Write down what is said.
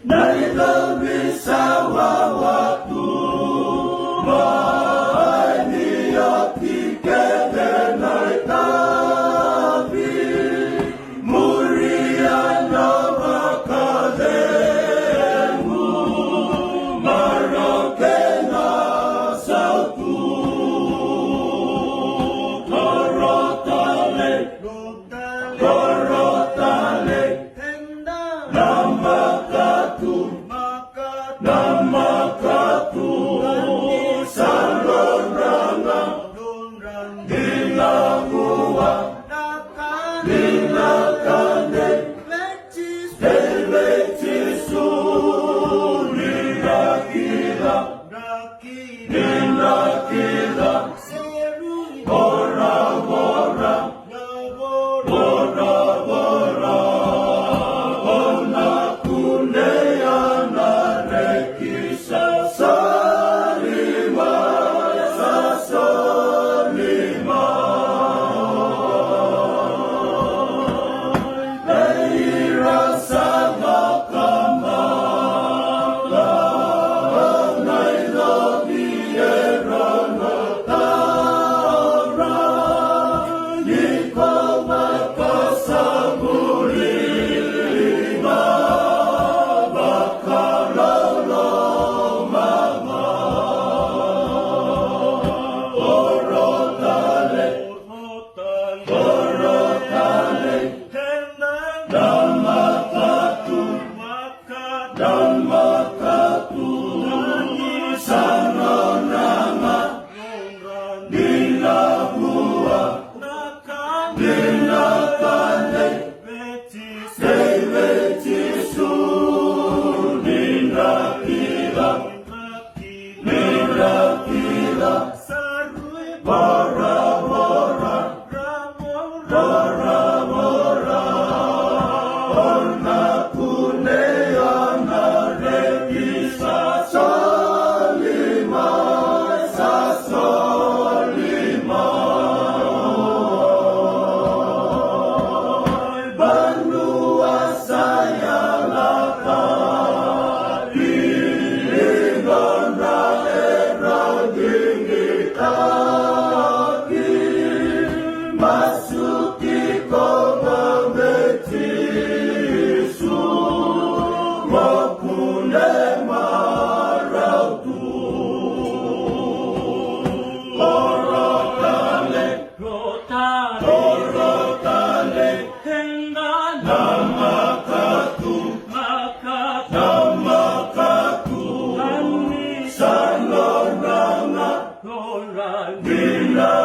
na ikabisawa watu maani ya kikete na itabi muriana bakademu marakena sautu korotale Namakatu saloranga Dilahua Dilakande Letisu Lilakila Lilakila Bora Bora Bora Bora Ona Kuneana Rekisa Salima Sasolima Leira Sagakamala Nailo Viera Notara Nikoma Kasabulima Bakalalo Mama Orotale Orotale Damakatu Damakatu Sanonama Dilahua Dilakande Letisu Lilakila Lilakila Bora Bora Bora Bora Ona Kuneana Rekisa Salima Sasolima Banua Sayalaka Ilinganda Era Dingitaki Masuki Koma Betisu Wakune Marautu Orotale Orotale Namakatu Namakatu Saloranga Dila